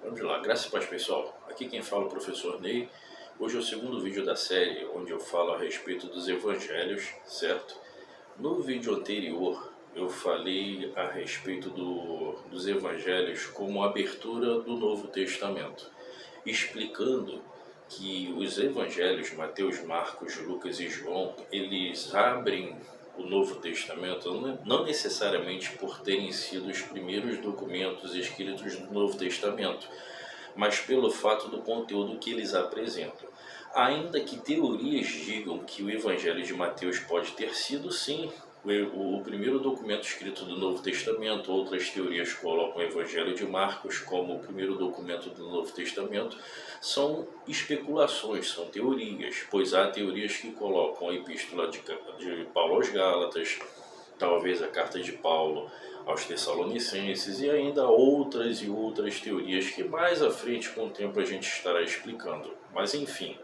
Vamos lá, graças e paz pessoal, aqui quem fala é o professor Ney. Hoje é o segundo vídeo da série onde eu falo a respeito dos evangelhos, certo? No vídeo anterior eu falei a respeito dos evangelhos como abertura do Novo Testamento, explicando que os evangelhos Mateus, Marcos, Lucas e João, eles abrem o Novo Testamento não necessariamente por terem sido os primeiros documentos escritos do Novo Testamento, mas pelo fato do conteúdo que eles apresentam. Ainda que teorias digam que o Evangelho de Mateus pode ter sido, sim, o primeiro documento escrito do Novo Testamento, outras teorias colocam o Evangelho de Marcos como o primeiro documento do Novo Testamento, são especulações, são teorias, pois há teorias que colocam a Epístola de Paulo aos Gálatas, talvez a carta de Paulo aos Tessalonicenses e ainda outras e outras teorias que mais à frente com o tempo a gente estará explicando. Mas enfim,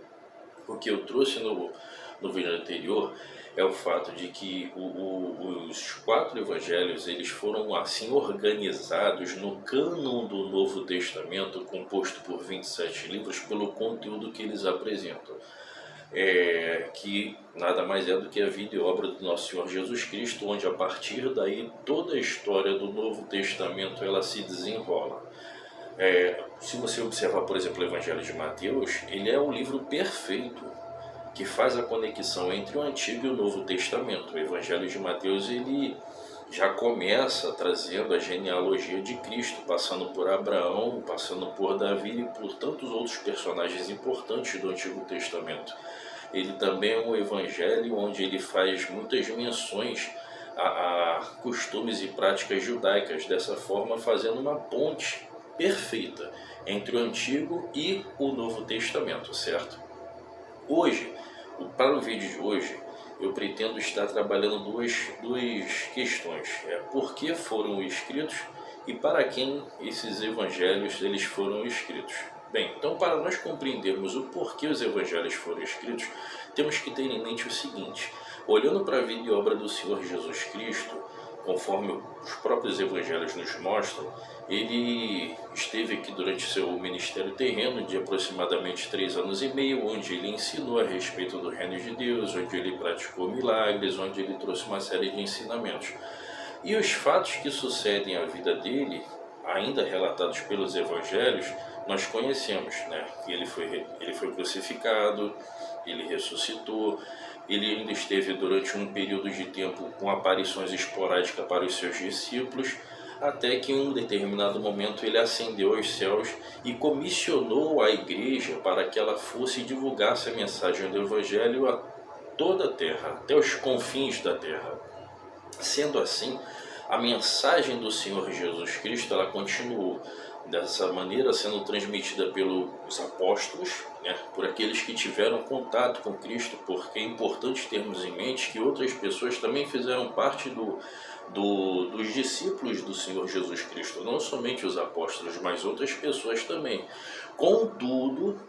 o que eu trouxe no vídeo anterior é o fato de que os 4 evangelhos eles foram assim organizados no cânon do Novo Testamento, composto por 27 livros, pelo conteúdo que eles apresentam. Que nada mais é do que a vida e obra do nosso Senhor Jesus Cristo, onde a partir daí toda a história do Novo Testamento ela se desenrola. Se você observar, por exemplo, o Evangelho de Mateus, ele é o livro perfeito que faz a conexão entre o Antigo e o Novo Testamento. O Evangelho de Mateus ele já começa trazendo a genealogia de Cristo, passando por Abraão, passando por Davi e por tantos outros personagens importantes do Antigo Testamento. Ele também é um evangelho onde ele faz muitas menções a costumes e práticas judaicas, dessa forma fazendo uma ponte perfeita entre o Antigo e o Novo Testamento, certo? Hoje, para o vídeo de hoje, eu pretendo estar trabalhando duas questões. Por que foram escritos e para quem esses evangelhos eles foram escritos. Bem, então para nós compreendermos o porquê os evangelhos foram escritos, temos que ter em mente o seguinte: olhando para a vida e obra do Senhor Jesus Cristo, conforme os próprios evangelhos nos mostram, ele esteve aqui durante seu ministério terreno de aproximadamente 3 anos e meio, onde ele ensinou a respeito do reino de Deus, onde ele praticou milagres, onde ele trouxe uma série de ensinamentos. E os fatos que sucedem à vida dele, ainda relatados pelos evangelhos, nós conhecemos, né? Ele foi crucificado, ele ressuscitou, ele ainda esteve durante um período de tempo com aparições esporádicas para os seus discípulos, até que em um determinado momento ele ascendeu aos céus e comissionou a igreja para que ela fosse e divulgasse a mensagem do evangelho a toda a terra, até os confins da terra. Sendo assim, a mensagem do Senhor Jesus Cristo ela continuou dessa maneira sendo transmitida pelos apóstolos, né, por aqueles que tiveram contato com Cristo, porque é importante termos em mente que outras pessoas também fizeram parte dos discípulos do Senhor Jesus Cristo, não somente os apóstolos, mas outras pessoas também. Contudo,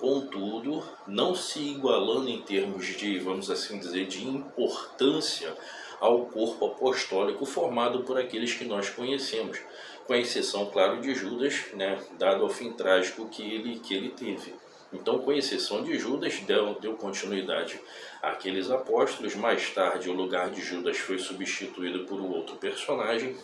não se igualando em termos de, vamos assim dizer, de importância ao corpo apostólico formado por aqueles que nós conhecemos, com exceção, claro, de Judas, né, dado ao fim trágico que ele teve. Então, com exceção de Judas, deu continuidade àqueles apóstolos. Mais tarde, o lugar de Judas foi substituído por um outro personagem,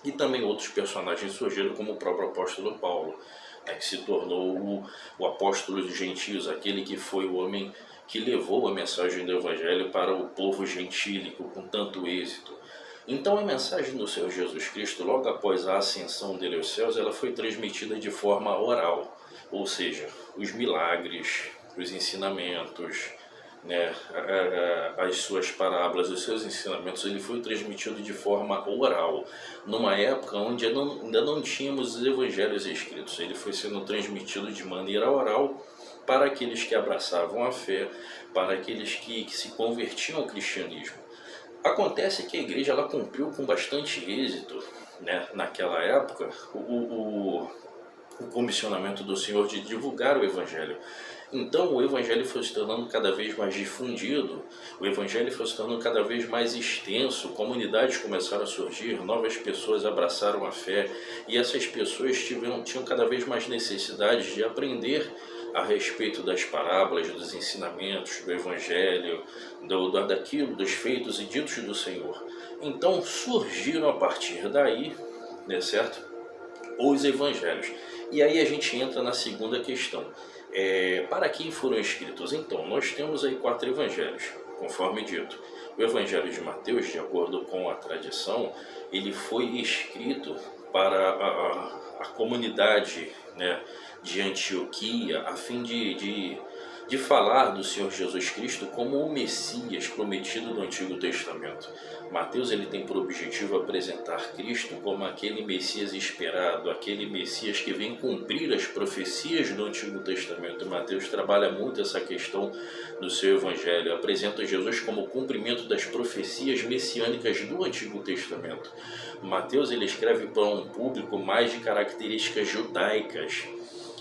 e também outros personagens surgiram, como o próprio apóstolo Paulo, né, que se tornou o apóstolo dos gentios, aquele que foi o homem que levou a mensagem do evangelho para o povo gentílico com tanto êxito. Então a mensagem do Senhor Jesus Cristo, logo após a ascensão dele aos céus, ela foi transmitida de forma oral, ou seja, os milagres, os ensinamentos, né, as suas parábolas, os seus ensinamentos, ele foi transmitido de forma oral, numa época onde ainda não tínhamos os evangelhos escritos. Ele foi sendo transmitido de maneira oral para aqueles que abraçavam a fé, para aqueles que se convertiam ao cristianismo. Acontece que a igreja ela cumpriu com bastante êxito, né, naquela época o comissionamento do Senhor de divulgar o Evangelho. Então o Evangelho foi se tornando cada vez mais difundido, o Evangelho foi se tornando cada vez mais extenso, comunidades começaram a surgir, novas pessoas abraçaram a fé, e essas pessoas tinham cada vez mais necessidade de aprender a respeito das parábolas, dos ensinamentos, do Evangelho, daquilo, dos feitos e ditos do Senhor. Então surgiram a partir daí, né, certo? Os Evangelhos. E aí a gente entra na segunda questão. Para quem foram escritos? Então, nós temos aí 4 evangelhos, conforme dito. O Evangelho de Mateus, de acordo com a tradição, ele foi escrito para a comunidade, né, de Antioquia, a fim de falar do Senhor Jesus Cristo como o Messias prometido do Antigo Testamento. Mateus ele tem por objetivo apresentar Cristo como aquele Messias esperado, aquele Messias que vem cumprir as profecias do Antigo Testamento. Mateus trabalha muito essa questão no seu Evangelho, apresenta Jesus como o cumprimento das profecias messiânicas do Antigo Testamento. Mateus ele escreve para um público mais de características judaicas.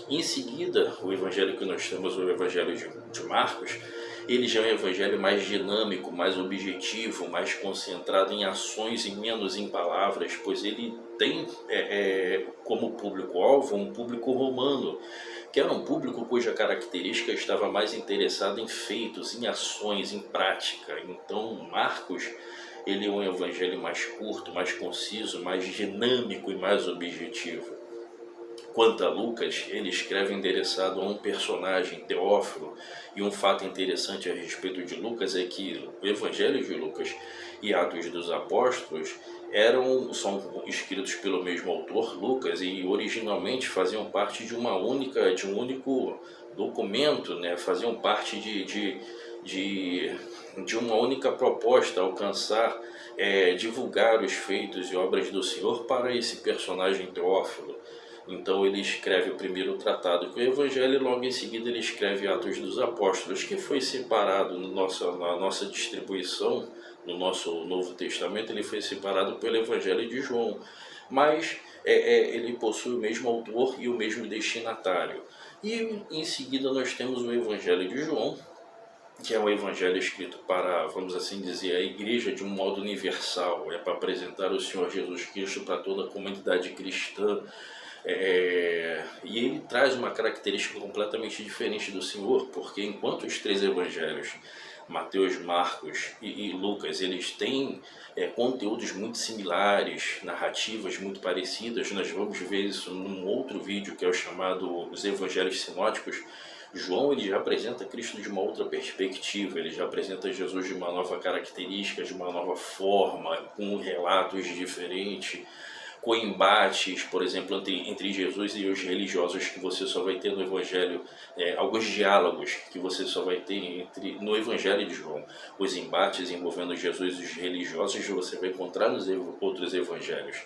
Em seguida, o evangelho que nós temos, o evangelho de Marcos, ele já é um evangelho mais dinâmico, mais objetivo, mais concentrado em ações e menos em palavras, pois ele tem como público-alvo um público romano, que era um público cuja característica estava mais interessada em feitos, em ações, em prática. Então, Marcos ele é um evangelho mais curto, mais conciso, mais dinâmico e mais objetivo. Quanto a Lucas, ele escreve endereçado a um personagem, Teófilo, e um fato interessante a respeito de Lucas é que o Evangelho de Lucas e Atos dos Apóstolos são escritos pelo mesmo autor, Lucas, e originalmente faziam parte de um único documento, né? Faziam parte de uma única proposta, alcançar, divulgar os feitos e obras do Senhor para esse personagem Teófilo. Então ele escreve o primeiro tratado que é o Evangelho e logo em seguida ele escreve Atos dos Apóstolos, que foi separado na nossa distribuição, no nosso Novo Testamento, ele foi separado pelo Evangelho de João. Mas ele possui o mesmo autor e o mesmo destinatário. E em seguida nós temos o Evangelho de João, que é um evangelho escrito para, vamos assim dizer, a igreja de um modo universal, para apresentar o Senhor Jesus Cristo para toda a comunidade cristã. E ele traz uma característica completamente diferente do Senhor, porque enquanto os 3 evangelhos, Mateus, Marcos e Lucas, eles têm conteúdos muito similares, narrativas muito parecidas, nós vamos ver isso num outro vídeo que é o chamado Os Evangelhos Sinóticos. João ele já apresenta Cristo de uma outra perspectiva, ele já apresenta Jesus de uma nova característica, de uma nova forma, com relatos diferentes, com embates, por exemplo, entre Jesus e os religiosos, que você só vai ter no Evangelho, alguns diálogos que você só vai ter no Evangelho de João. Os embates envolvendo Jesus e os religiosos você vai encontrar nos outros Evangelhos.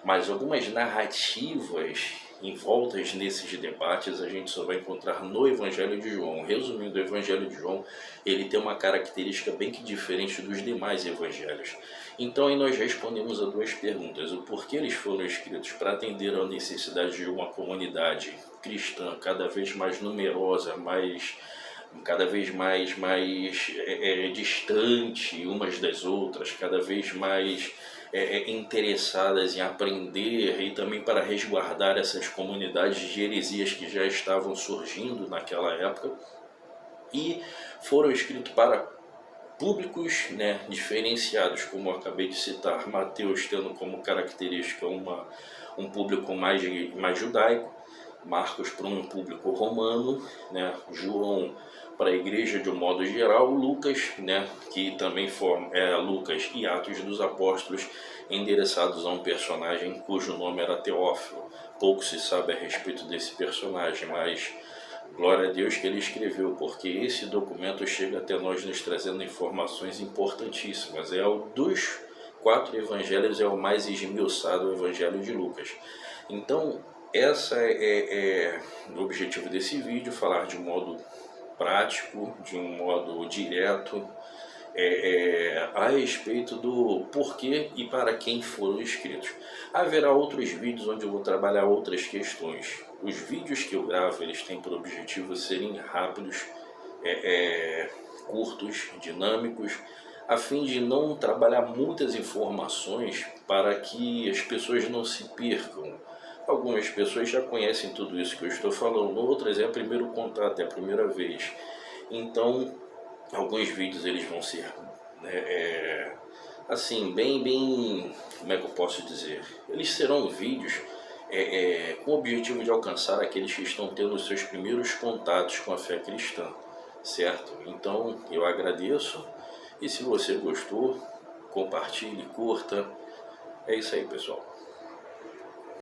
Mas algumas narrativas envoltas nesses debates a gente só vai encontrar no Evangelho de João. Resumindo, o Evangelho de João ele tem uma característica bem que diferente dos demais evangelhos. Então aí nós respondemos a 2 perguntas: o porquê eles foram escritos para atender à necessidade de uma comunidade cristã cada vez mais numerosa, cada vez mais distante umas das outras, cada vez mais interessadas em aprender e também para resguardar essas comunidades de heresias que já estavam surgindo naquela época, e foram escritos para públicos, né, diferenciados, como eu acabei de citar, Mateus tendo como característica um público mais judaico, Marcos para um público romano, né, João para a igreja de um modo geral, Lucas, né, que também forma Lucas e Atos dos Apóstolos, endereçados a um personagem cujo nome era Teófilo. Pouco se sabe a respeito desse personagem, mas glória a Deus que ele escreveu, porque esse documento chega até nós nos trazendo informações importantíssimas. Dos 4 evangelhos é o mais esmiuçado, o Evangelho de Lucas. Então, essa é o objetivo desse vídeo, falar de um modo prático, de um modo direto, a respeito do porquê e para quem foram escritos. Haverá outros vídeos onde eu vou trabalhar outras questões, Os vídeos que eu gravo, eles têm por objetivo serem rápidos, curtos, dinâmicos, a fim de não trabalhar muitas informações para que as pessoas não se percam. Algumas pessoas já conhecem tudo isso que eu estou falando, outras é o primeiro contato, é a primeira vez. Então, alguns vídeos eles vão ser assim, bem, como é que eu posso dizer? Eles serão vídeos com o objetivo de alcançar aqueles que estão tendo os seus primeiros contatos com a fé cristã, certo? Então, eu agradeço, e se você gostou, compartilhe, curta. É isso aí, pessoal.